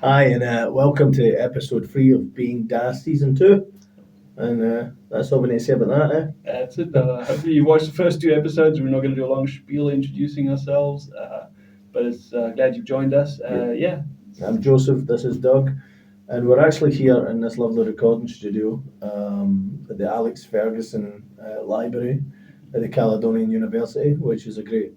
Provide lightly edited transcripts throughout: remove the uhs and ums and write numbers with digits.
Hi, and welcome to episode 3 of Being Das Season 2. And that's all we need to say about that, eh? That's it. Hopefully you watched the first 2 episodes. We're not going to do a long spiel introducing ourselves, but it's glad you've joined us. Yeah. I'm Joseph, this is Doug, and we're actually here in this lovely recording studio at the Alex Ferguson Library at the Caledonian University, which is a great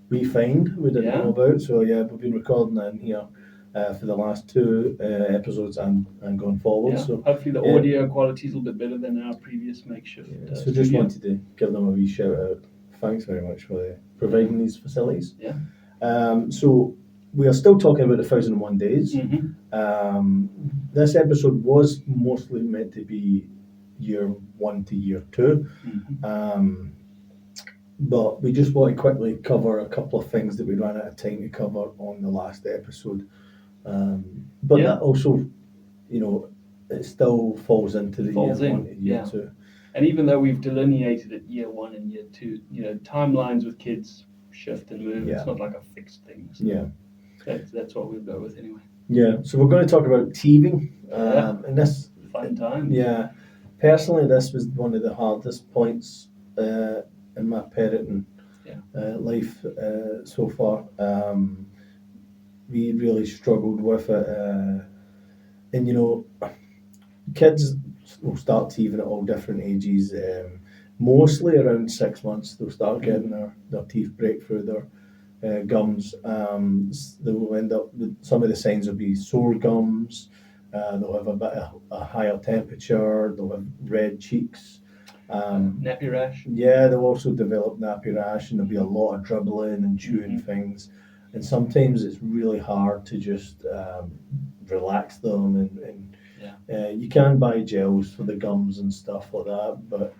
we find we didn't know about. So yeah, we've been recording in here for the last 2 episodes and going forward. Yeah. So Hopefully the audio quality is a little bit better than our previous makeshift. So just wanted to give them a wee shout out. Thanks very much for providing these facilities. Yeah. So we are still talking about the 1001 days. This episode was mostly meant to be year 1 to year 2. But we just want to quickly cover a couple of things that we ran out of time to cover on the last episode. But that also, it still falls into the year 1 to year 2. And even though we've delineated it year 1 and year 2, timelines with kids shift and move. It's not like a fixed thing. So that's what we'll go with anyway. Yeah. So we're going to talk about teething. And this fun time. Yeah. Personally, this was one of the hardest points in my parenting life so far. We really struggled with it. And kids will start teething at all different ages. Mostly around 6 months, they'll start getting their teeth break through their gums. They will end up with some of the signs will be sore gums. They'll have a bit of a higher temperature. They'll have red cheeks. Nappy rash. Yeah, they'll also develop nappy rash, and there'll be a lot of dribbling and chewing things. And sometimes it's really hard to just relax them. And you can buy gels for the gums and stuff like that, but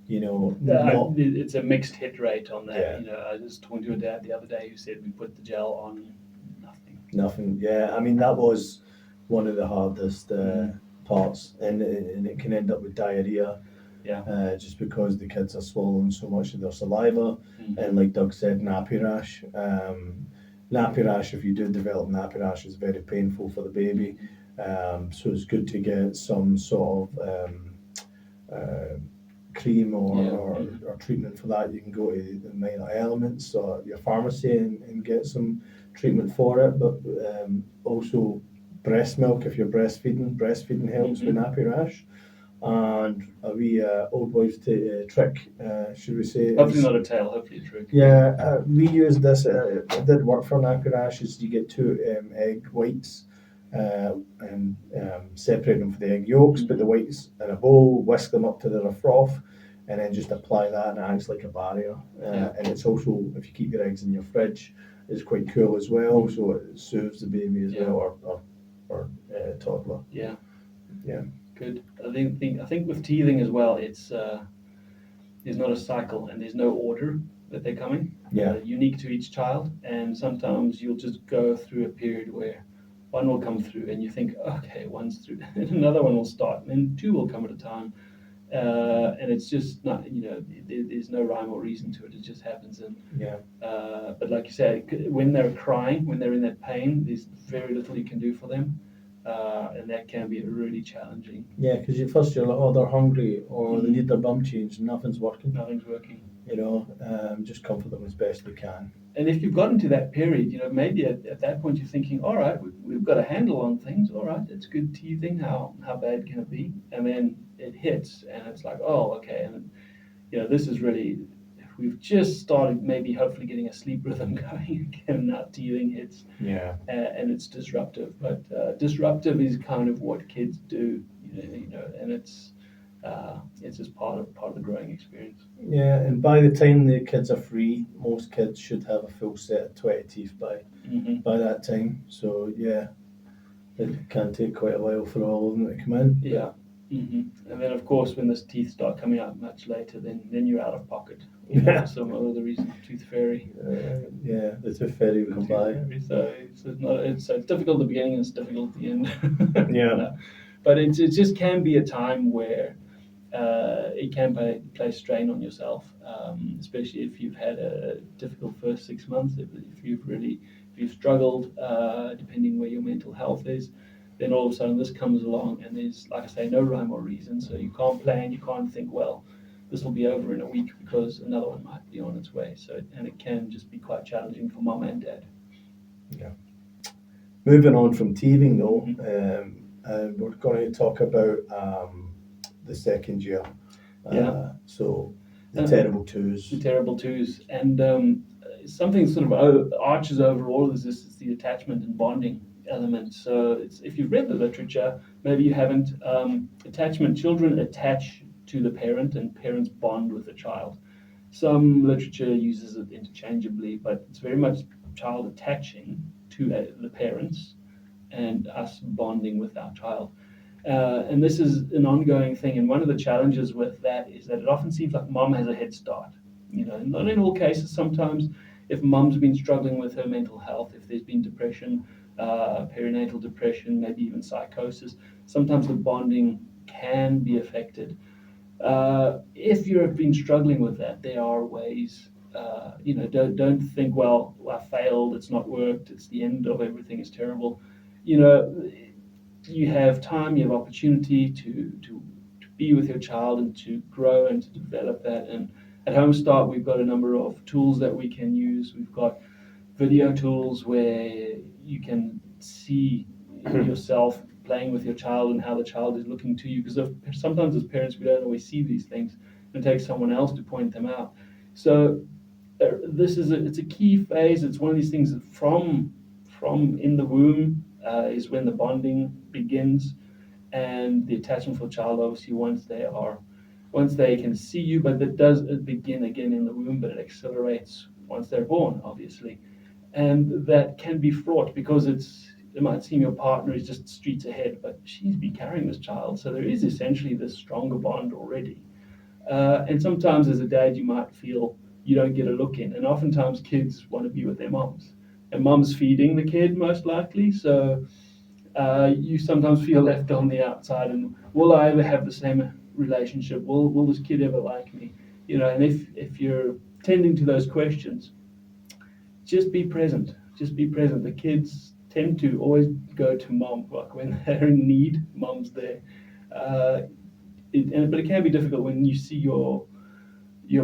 it's a mixed hit rate on that. Yeah. I was talking to a dad the other day who said we put the gel on nothing. Yeah, I mean that was one of the hardest parts, and it can end up with diarrhea. Yeah. Just because the kids are swallowing so much of their saliva, and like Doug said, nappy rash. Nappy rash, if you do develop nappy rash, is very painful for the baby. So it's good to get some sort of cream or treatment for that. You can go to the Minor Elements or your pharmacy and get some treatment for it. But also breast milk, if you're breastfeeding. Breastfeeding helps with nappy rash. And a wee old boy's trick, should we say? Hopefully not a tale, hopefully a trick. Yeah, we use this. It did work for nappy rash. Is you get 2 egg whites and separate them from the egg yolks, put the whites in a bowl, whisk them up to their froth, and then just apply that, and it acts like a barrier. And it's also, if you keep your eggs in your fridge, it's quite cool as well, so it soothes the baby as well, or toddler. Yeah. Good. I think with teething as well, it's there's not a cycle and there's no order that they're coming. Unique to each child, and sometimes you'll just go through a period where one will come through and you think, okay, one's through, and another one will start, and then 2 will come at a time, and it's just not, there's no rhyme or reason to it. It just happens. And but like you said, when they're crying, when they're in that pain, there's very little you can do for them. And that can be really challenging. Yeah, because you're like, oh, they're hungry, or they need their bum changed, and nothing's working. Just comfort them as best we can. And if you've gotten to that period, maybe at that point you're thinking, all right, we've got a handle on things. All right, it's good teething. How bad can it be? And then it hits, and it's like, oh, okay. And this is really, we've just started maybe hopefully getting a sleep rhythm going again. Now teething hits, and it's disruptive. But disruptive is kind of what kids do, and it's just part of the growing experience. Yeah, and by the time the kids are free, most kids should have a full set of 20 teeth by that time. So yeah, it can take quite a while for all of them to come in. Yeah. And then, of course, when the teeth start coming out much later, then you're out of pocket. Some other reason, tooth fairy. The tooth fairy will come by. So it's difficult at the beginning and it's difficult at the end. But it just can be a time where it can play strain on yourself, especially if you've had a difficult first 6 months, if you've really you've struggled, depending where your mental health is, then all of a sudden this comes along and there's, like I say, no rhyme or reason. So you can't plan, you can't think, well, this will be over in a week because another one might be on its way. So, and it can just be quite challenging for mum and dad. Yeah. Moving on from teething though, we're going to talk about the second year. So the terrible twos. The terrible twos. And something sort of arches over all of this is the attachment and bonding element. So if you've read the literature, maybe you haven't, attachment, children attach to the parent and parents bond with the child. Some literature uses it interchangeably, but it's very much child attaching to the parents and us bonding with our child. And this is an ongoing thing. And one of the challenges with that is that it often seems like mom has a head start. Not in all cases. Sometimes if mom's been struggling with her mental health, if there's been depression, perinatal depression, maybe even psychosis, sometimes the bonding can be affected. If you've been struggling with that, there are ways. Don't think, well, I failed, it's not worked, it's the end of everything, is terrible. You have time, you have opportunity to be with your child and to grow and to develop that. And at Home Start, we've got a number of tools that we can use. We've got video tools where you can see yourself playing with your child and how the child is looking to you, because sometimes as parents we don't always see these things, and it takes someone else to point them out. So it's a key phase. It's one of these things that from in the womb is when the bonding begins, and the attachment for the child, obviously once they can see you, but it does begin again in the womb, but it accelerates once they're born, obviously. And that can be fraught because it might seem your partner is just streets ahead, but she's been carrying this child, so there is essentially this stronger bond already. And sometimes as a dad you might feel you don't get a look in, and oftentimes kids want to be with their moms, and mom's feeding the kid most likely, so you sometimes feel left on the outside, and will I ever have the same relationship? Will this kid ever like me? And if you're tending to those questions, just be present. The kids tend to always go to mom, like when they're in need, mom's there. But it can be difficult when you see your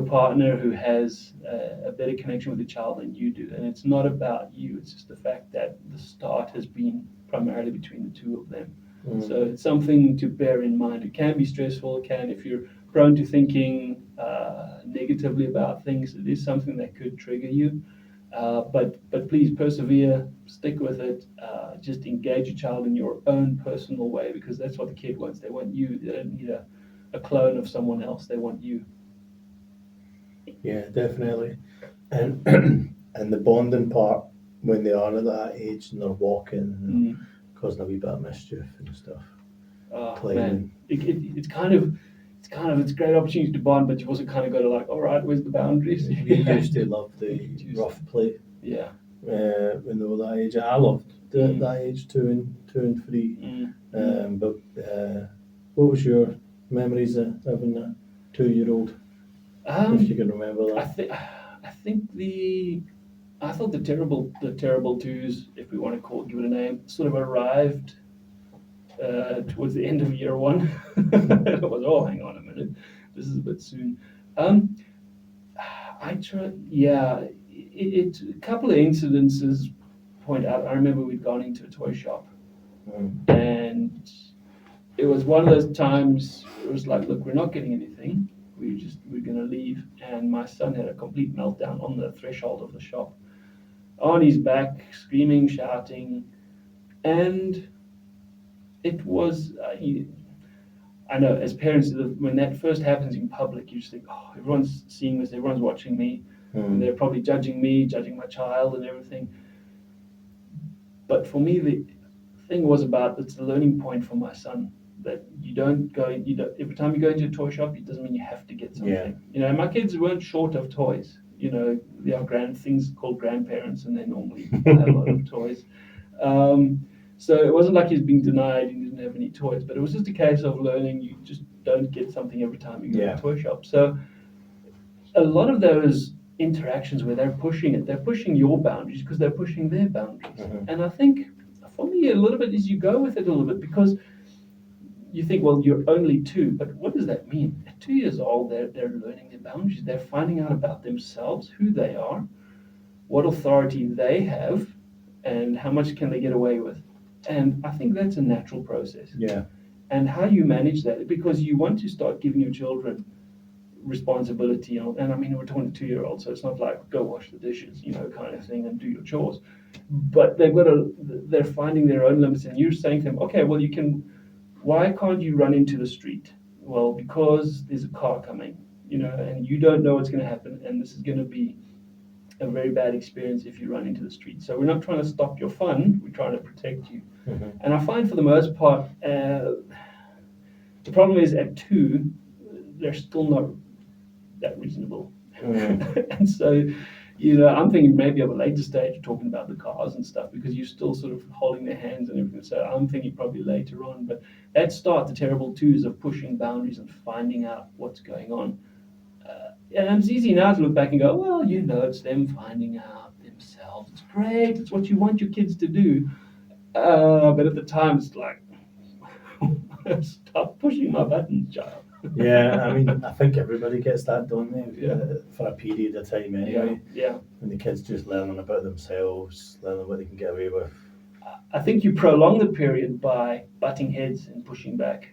partner who has a better connection with the child than you do. And it's not about you, it's just the fact that the start has been primarily between the two of them. So it's something to bear in mind. It can be stressful, if you're prone to thinking negatively about things, it is something that could trigger you. But please persevere, stick with it, just engage your child in your own personal way, because that's what the kid wants. They want you. They don't need a clone of someone else. They want you. Yeah, definitely. And and the bonding part, when they are at that age and they're walking, causing a wee bit of mischief and stuff. Man, it's a great opportunity to bond, but you've also kind of got to all right, where's the boundaries? We used to love the rough play. Yeah. When they were that age, I loved that age, 2 and 3. But what was your memories of having a 2-year-old? If you can remember that. I thought the terrible twos, if we want to give it a name, sort of arrived towards the end of year 1. It was, hang on a minute, this is a bit soon. A couple of incidences point out. I remember we'd gone into a toy shop, and it was one of those times. It was like, look, we're not getting anything. We're going to leave. And my son had a complete meltdown on the threshold of the shop, on his back, screaming, shouting, and it was. I know, as parents, when that first happens in public, you just think, everyone's seeing this, everyone's watching me, and they're probably judging me, judging my child and everything. But for me, the thing was it's the learning point for my son, that every time you go into a toy shop, it doesn't mean you have to get something. Yeah. My kids weren't short of toys. They are things called grandparents, and they normally buy a lot of toys. So it wasn't like he's being denied, he didn't have any toys, but it was just a case of learning you just don't get something every time you go to a toy shop. So a lot of those interactions where they're pushing it. They're pushing your boundaries because they're pushing their boundaries. And I think for me, a little bit is you go with it a little bit because you think, well, you're only 2, but what does that mean? At 2 years old, they're learning their boundaries. They're finding out about themselves, who they are, what authority they have, and how much can they get away with. And I think that's a natural process. Yeah. And how you manage that, because you want to start giving your children responsibility, and I mean, we're talking to 2-year-olds, so it's not like go wash the dishes, kind of thing, and do your chores. But they're finding their own limits, and you're saying to them, okay, well, why can't you run into the street? Well, because there's a car coming, and you don't know what's going to happen, and this is going to be a very bad experience if you run into the street. So we're not trying to stop your fun, we're trying to protect you. And I find for the most part, the problem is at 2, they're still not that reasonable. And so, I'm thinking maybe at a later stage talking about the cars and stuff, because you're still sort of holding their hands and everything. So I'm thinking probably later on, but that start the terrible 2s of pushing boundaries and finding out what's going on. And it's easy now to look back and go, well, it's them finding out themselves. It's great. It's what you want your kids to do. But at the time, it's like, stop pushing my buttons, child. Yeah, I mean, I think everybody gets that, don't they? Yeah. For a period of time anyway. Yeah. When the kids just learning about themselves, learning what they can get away with. I think you prolong the period by butting heads and pushing back.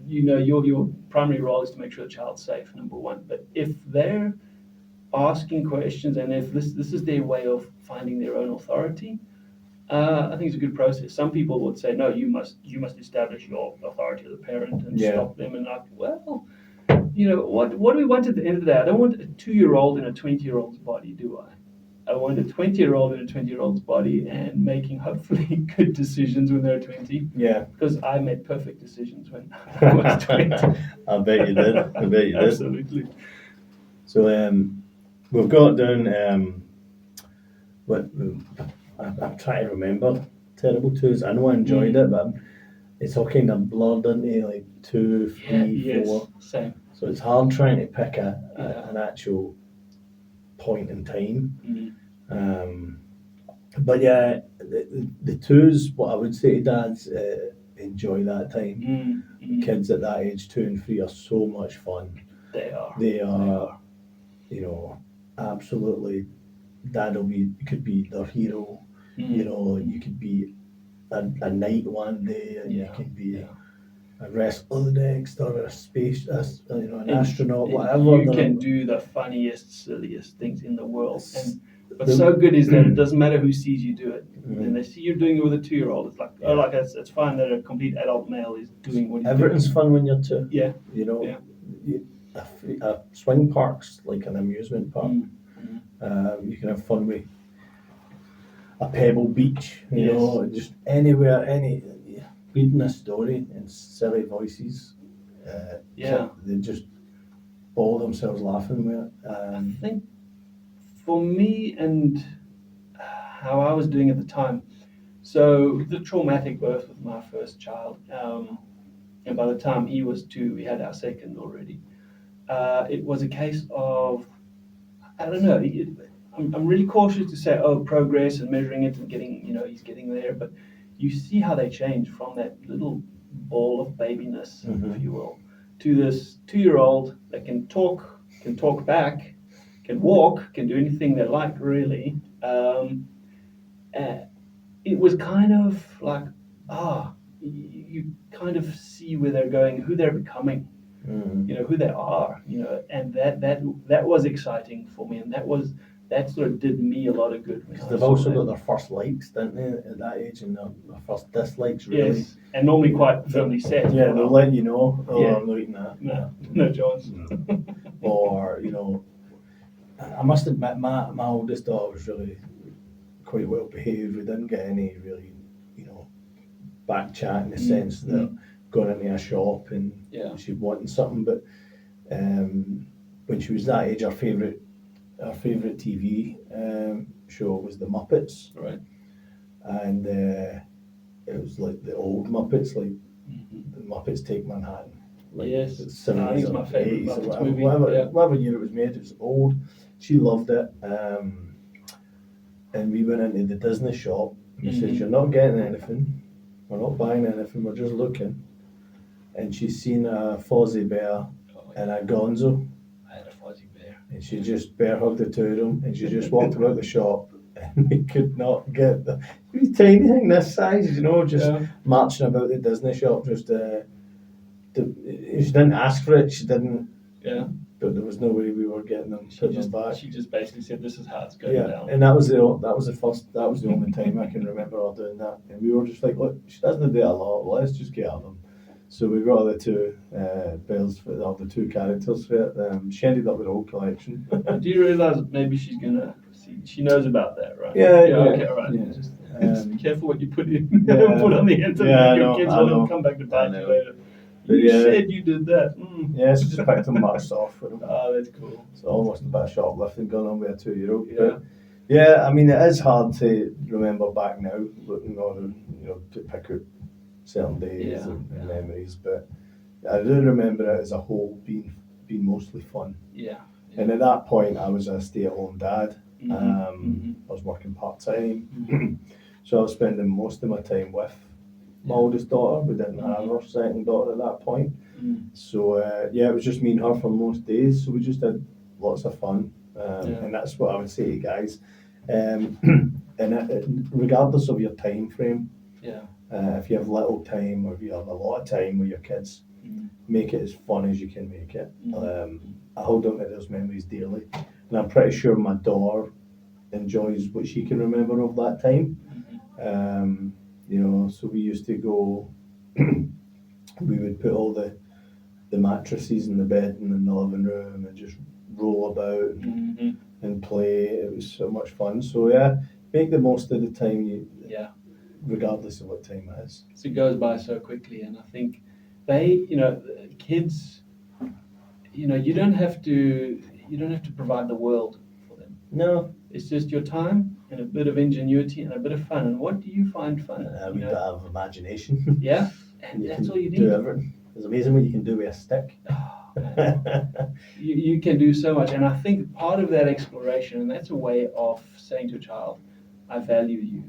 Your primary role is to make sure the child's safe, number one. But if they're asking questions and if this is their way of finding their own authority, I think it's a good process. Some people would say, no, you must establish your authority as a parent and stop them. And what do we want at the end of the day? I don't want a 2-year-old in a 20-year-old's body, do I? I want a 20-year-old in a 20-year-old's body and making hopefully good decisions when they're 20. Yeah. Because I made perfect decisions when I was 20. I bet you did. Absolutely. So we've got down I'm trying to remember terrible 2s. I know I enjoyed it, but it's all kind of blurred into like 2, 3, 4. Same. So it's hard trying to pick an actual point in time. But yeah, the 2s, what I would say to dads, enjoy that time. Kids at that age, 2 and 3, are so much fun. They are. Absolutely. Dad could be their hero. You could be a knight one day, and you can be a wrestler the next, or a space, an astronaut, whatever. You can do the funniest, silliest things in the world. And what's so good is that it doesn't matter who sees you do it. And they see you doing it with a 2-year-old. It's like, it's fine that a complete adult male is doing what he's doing. Everything's fun when you're 2. Yeah. A swing park's like an amusement park. You can have fun with a pebble beach, just anywhere, reading a story in silly voices. They just ball themselves laughing with it. I think for me and how I was doing at the time, so the traumatic birth with my first child, and by the time he was 2, we had our second already. It was a case of, I don't know, I'm really cautious to say, progress and measuring it and getting, he's getting there, but you see how they change from that little ball of babiness, if you will, to this 2-year-old that can talk back, can walk, can do anything they like, really. It was kind of like, you kind of see where they're going, who they're becoming, who they are, and that was exciting for me, and that sort of did me a lot of good. Because they've also got their first likes, didn't they, at that age, and their first dislikes, really. Yes, and normally quite firmly set. Yeah, they'll let you know, I'm not eating that. No chance. Or, I must admit, my oldest daughter was really quite well behaved. We didn't get any really, back chat in the sense that going into a shop and she'd wanting something. But when she was that age, our favourite TV show was The Muppets. Right. And it was like the old Muppets, like the Muppets Take Manhattan. like yes, the I think 70s it's or my favourite 80s or Muppets whatever, movie. whatever year it was made. It was old. She loved it. And we went into the Disney shop and we said, "You're not getting anything. We're not buying anything. We're just looking." And she's seen a Fozzie Bear and a Gonzo. I had a Fozzie Bear. And she just bear hugged the two of them, and she just walked about the shop, and we could not get the wee tiny thing this size, just marching about the Disney shop. She didn't ask for it. She didn't. Yeah. But there was no way we were getting them. Them back. She just basically said, "This is how it's going down." And that was the only time I can remember her doing that. And we were just like, "Look, she doesn't do it a lot. Let's just get her them." So we got the two bells for the two characters for it. She ended up with a whole collection. Do you realise that maybe she's gonna see? She knows about that, right? Yeah. Okay, all right. Yeah. Just be careful what you put in. Put on the internet. Your kids will come back to bite you later. You said you did that. Yeah, she just picked them marks off with them. Oh, that's cool. It's almost a bit of shoplifting going on with a 2-year-old. Yeah. But yeah, I mean, it is hard to remember back now, looking on, to pick out certain days and memories. But I do remember it as a whole being mostly fun. Yeah. And at that point, I was a stay-at-home dad. Mm-hmm. I was working part-time, so I was spending most of my time with my oldest daughter. We didn't have our second daughter at that point. So it was just me and her for most days. So we just had lots of fun, and that's what I would say to guys. And regardless of your time frame, if you have little time or if you have a lot of time with your kids, make it as fun as you can make it. I hold on to those memories dearly, and I'm pretty sure my daughter enjoys what she can remember of that time. So we used to go. We would put all the mattresses in the bed and in the living room and just roll about and play. It was so much fun. So make the most of the time regardless of what time it is. So it goes by so quickly, and I think kids, you don't have to provide the world for them. No, it's just your time and a bit of ingenuity and a bit of fun. And what do you find fun? A bit of imagination. Yeah, and that's all you need. Do everything. It's amazing what you can do with a stick. You can do so much, and I think part of that exploration, and that's a way of saying to a child, "I value you."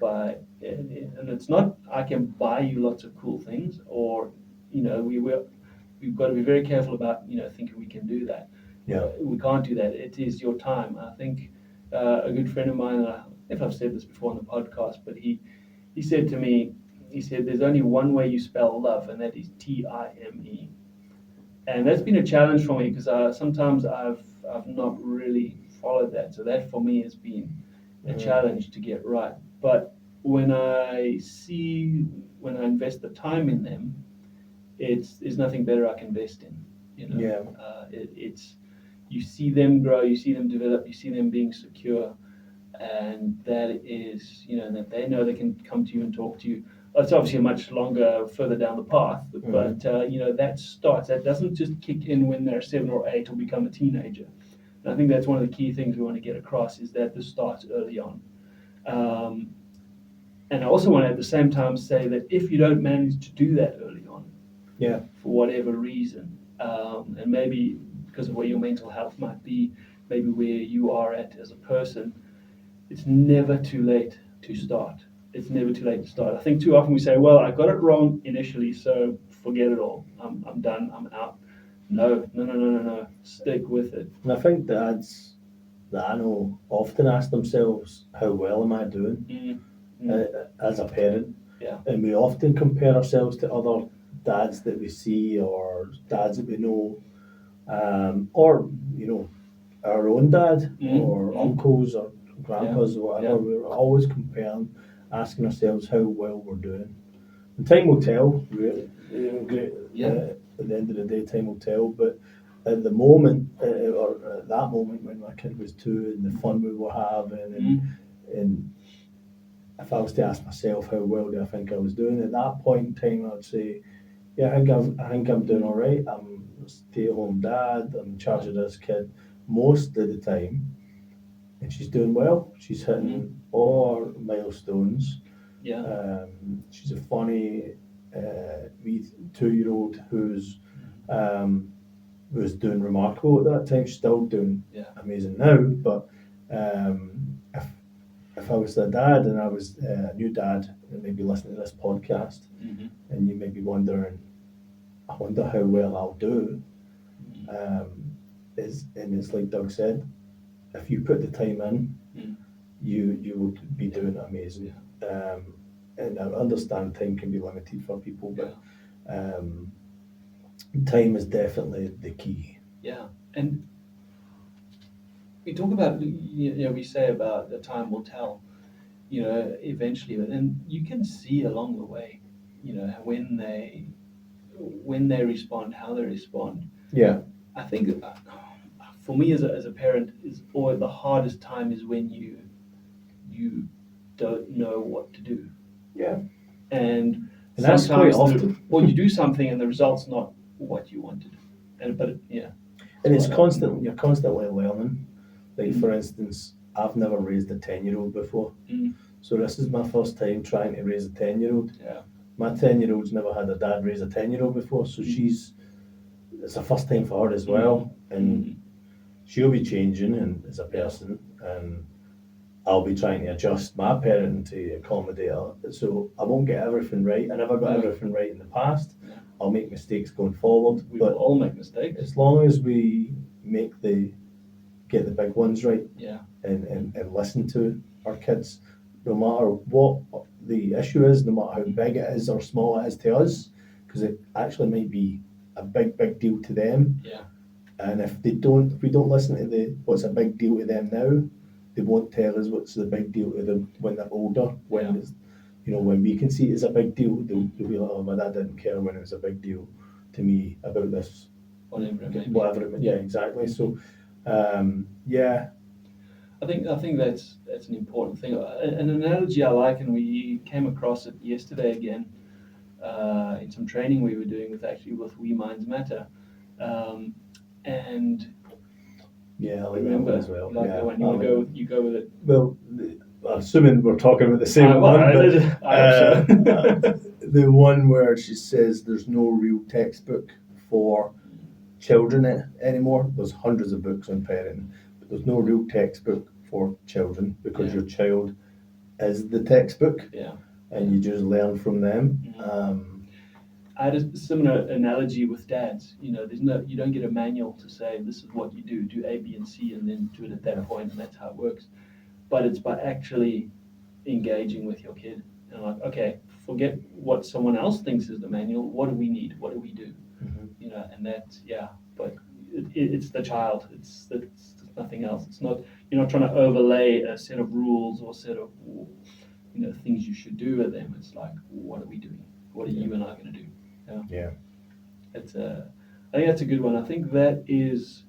And it's not I can buy you lots of cool things, or we've got to be very careful about thinking we can do that. Yeah, we can't do that. It is your time. I think a good friend of mine, if I've said this before on the podcast, but he said to me, there's only one way you spell love, and that is Time. And that's been a challenge for me because sometimes I've not really followed that. So that for me has been a challenge to get right. But when I invest the time in them, there's nothing better I can invest in. It's you see them grow, you see them develop, you see them being secure, and that is that they know they can come to you and talk to you. It's obviously a much longer, further down the path, but that doesn't just kick in when they're 7 or 8 or become a teenager. And I think that's one of the key things we want to get across is that this starts early on. And I also want to at the same time say that if you don't manage to do that early on, for whatever reason, and maybe because of where your mental health might be, maybe where you are at as a person, it's never too late to start. It's never too late to start. I think too often we say, well, I got it wrong initially, so forget it all. I'm done. I'm out. No. Stick with it. And I think dads that I know often ask themselves, how well am I doing as a parent? Yeah. And we often compare ourselves to other dads that we see or dads that we know, or our own dad or uncles or grandpas or whatever. We're always comparing, asking ourselves how well we're doing. And time will tell, really. At the end of the day, time will tell. But at the moment, or at that moment when my kid was 2 and the fun we were having, and if I was to ask myself how well do I think I was doing at that point in time, I'd say, I think I'm doing all right. I'm a stay-at-home dad. I'm in charge of this kid most of the time, and she's doing well. She's hitting all our milestones. She's a funny wee 2-year-old who's was doing remarkable at that time. She's still doing amazing now, but if I was a dad and I was a new dad and maybe listening to this podcast, and you may be wondering, I wonder how well I'll do, and it's like Doug said, if you put the time in, you will be doing amazing. And I understand time can be limited for people, but time is definitely the key. Yeah, and we talk about, we say about the time will tell, eventually, and you can see along the way, when they respond, how they respond. Yeah. I think for me as a parent, is always the hardest time is when you don't know what to do. Yeah. And that's quite often. Or you do something and the result's not what you wanted. And it's constant. You're constantly learning. Like for instance, I've never raised a 10-year-old before, so this is my first time trying to raise a 10-year-old. Yeah. My 10-year-old's never had a dad raise a 10-year-old before, so it's a first time for her as well, and she'll be changing and as a person, and I'll be trying to adjust my parenting to accommodate her. So I won't get everything right. I never got everything right in the past. Yeah. I'll make mistakes going forward. We will all make mistakes. As long as we get the big ones right, and listen to our kids, no matter what the issue is, no matter how big it is or small it is to us, because it actually might be a big deal to them. Yeah. And if we don't listen to what's a big deal to them now, they won't tell us what's the big deal to them when they're older. When when we can see it as a big deal, they'll be like, "Oh, my dad didn't care when it was a big deal to me about this." Whatever it may be. Yeah, exactly. So, I think that's an important thing. An analogy I like, and we came across it yesterday again in some training we were doing with We Minds Matter, and. Yeah, I like remember that one as well. Like the one you go with it. Well, assuming we're talking about the same one, the one where she says there's no real textbook for children anymore. There's hundreds of books on parenting, but there's no real textbook for children because your child is the textbook, and you just learn from them. I had a similar analogy with dads. You don't get a manual to say this is what you do A, B, and C, and then do it at that point, and that's how it works. But it's by actually engaging with your kid and like, okay, forget what someone else thinks is the manual. What do we need? What do we do? And that's But it's the child. It's nothing else. It's not. You're not trying to overlay a set of rules or a set of things you should do with them. It's like, what are we doing? What are you and I going to do? Yeah. I think that's a good one. I think that is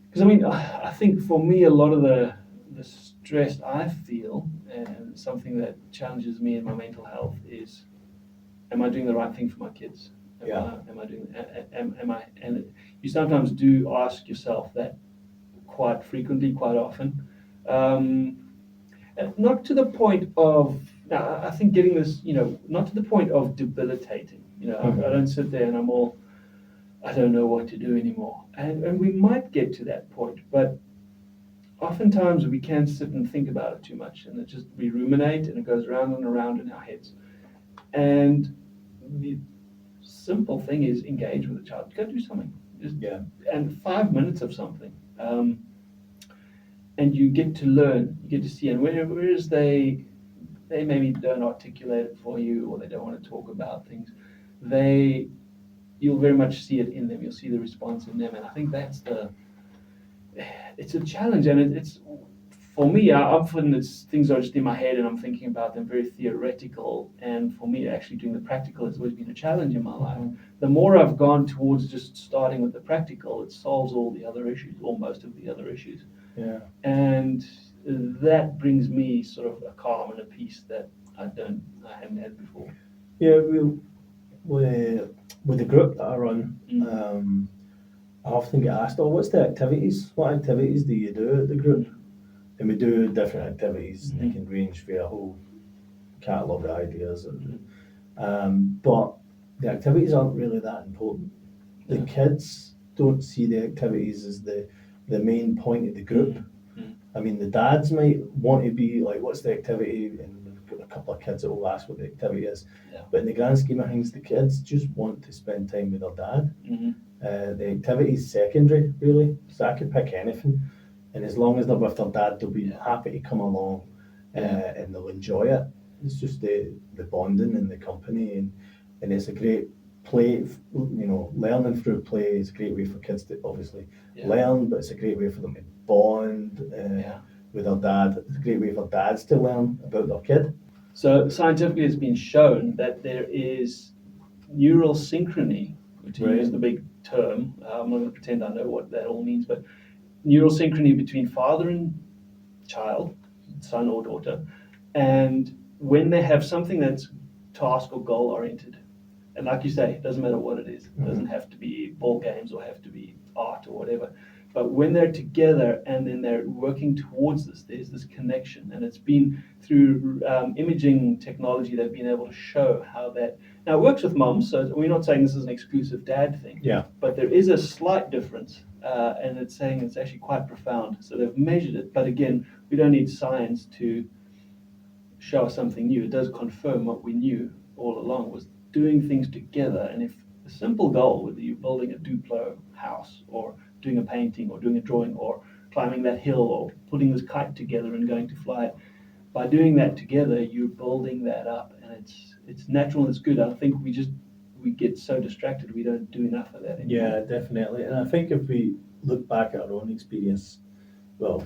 because I think for me a lot of the stress I feel and something that challenges me in my mental health is, am I doing the right thing for my kids? Am I doing? Am I? And you sometimes do ask yourself that quite frequently, quite often. And not to the point of. Now, I think getting this, not to the point of debilitating. I don't sit there and I'm all, I don't know what to do anymore. And we might get to that point, but oftentimes we can sit and think about it too much, and we ruminate, and it goes round and around in our heads. And the simple thing is engage with the child. Go do something. And 5 minutes of something. And you get to learn, you get to see, and whereas they maybe don't articulate it for you, or they don't want to talk about things, you'll very much see it in them. You'll see the response in them, and I think it's a challenge. And it's for me, often things are just in my head, and I'm thinking about them very theoretical. And for me, actually doing the practical has always been a challenge in my life. The more I've gone towards just starting with the practical, it solves all the other issues, or most of the other issues. Yeah. And that brings me sort of a calm and a peace that I haven't had before. Yeah, with the group that I run, I often get asked, "Oh, what's the activities? What activities do you do at the group?" And we do different activities. They can range for a whole catalogue of ideas. But the activities aren't really that important. the kids don't see the activities as the main point of the group. I mean, the dads might want to be like, what's the activity? And we've got a couple of kids that will ask what the activity is. Yeah. But in the grand scheme of things, the kids just want to spend time with their dad. The activity is secondary, really. So I could pick anything. And as long as they're with their dad, they'll be happy to come along and they'll enjoy it. It's just the bonding and the company. And it's a great play, learning through play is a great way for kids to obviously learn, but it's a great way for them to bond with their dad. It's a great way for dads to learn about their kid. So scientifically it's been shown that there is neural synchrony, to use the big term. I'm not going to pretend I know what that all means, but neural synchrony between father and child, son or daughter, and when they have something that's task or goal oriented. And like you say, it doesn't matter what it is. It doesn't have to be ball games or have to be art or whatever. But when they're together and then they're working towards this, there's this connection. And it's been through imaging technology they've been able to show how that... Now, it works with moms, so we're not saying this is an exclusive dad thing. Yeah. But there is a slight difference, and it's saying it's actually quite profound. So they've measured it. But again, we don't need science to show us something new. It does confirm what we knew all along, was doing things together. And if a simple goal, whether you're building a Duplo house or doing a painting or doing a drawing or climbing that hill or putting this kite together and going to fly it, by doing that together, you're building that up, and it's natural and it's good. I think we get so distracted we don't do enough of that anymore. Yeah, definitely. And I think if we look back at our own experience, well,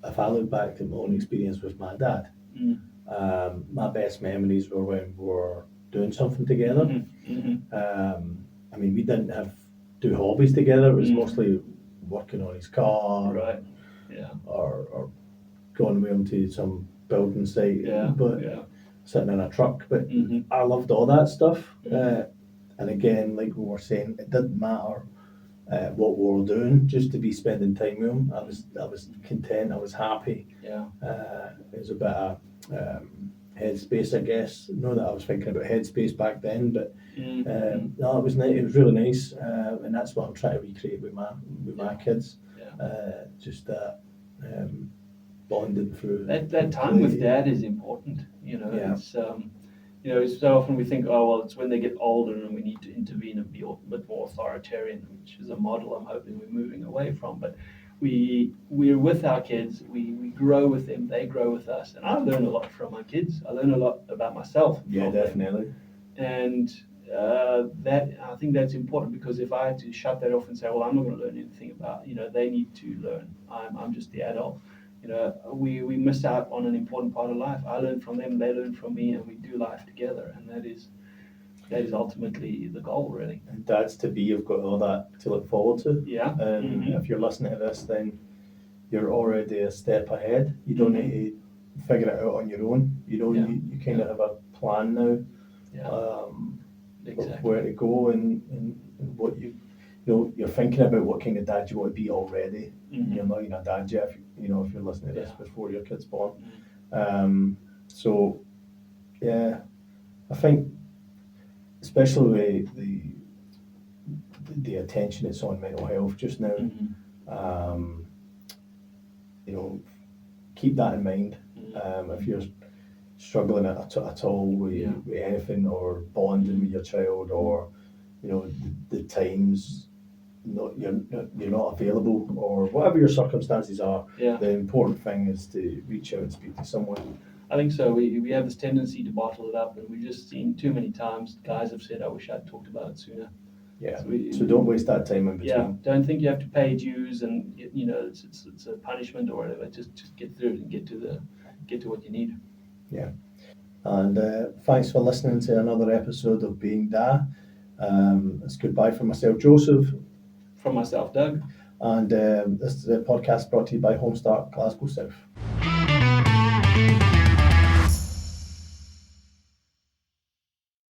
if I look back at my own experience with my dad, my best memories were when we were doing something together. I mean, we didn't do hobbies together. It was mostly working on his car, Right. Yeah. or going with him to some building site, sitting in a truck. But I loved all that stuff. And again, like we were saying, it didn't matter what we were doing, just to be spending time with him. I was content. I was happy. Yeah. It was a bit of headspace, I guess. Not that I was thinking about headspace back then, but no, it was nice. It was really nice, and that's what I'm trying to recreate with my kids. Just that bonding through that time with dad is important. It's so often we think, oh well, it's when they get older and we need to intervene and be a bit more authoritarian, which is a model I'm hoping we're moving away from. But we're with our kids, we grow with them, they grow with us, and I learn a lot from my kids. I learn a lot about myself. Yeah, definitely. And that, I think that's important, because if I had to shut that off and say, well, I'm not going to learn anything about, they need to learn. I'm just the adult. We miss out on an important part of life. I learn from them, they learn from me, and we do life together, and that is ultimately the goal, really. And dads to be, you've got all that to look forward to. Yeah. And if you're listening to this, then you're already a step ahead. You don't need to figure it out on your own. You kind of have a plan now. Exactly. Where to go and what you're thinking about what kind of dad you want to be already. You're not even a dad yet, if you're listening to this before your kid's born. So yeah, I think especially the attention that's on mental health just now, keep that in mind. If you're struggling at all with anything, or bonding with your child, or the times you're not available, or whatever your circumstances are, the important thing is to reach out and speak to someone. I think so. We have this tendency to bottle it up, and we've just seen too many times guys have said, I wish I'd talked about it sooner. Yeah. So don't waste that time in between. Yeah. Don't think you have to pay dues and it's a punishment or whatever. Just get through it and get to what you need. Yeah. And thanks for listening to another episode of Being Da. It's goodbye from myself, Joseph. From myself, Doug. And this is a podcast brought to you by Homestart Glasgow South.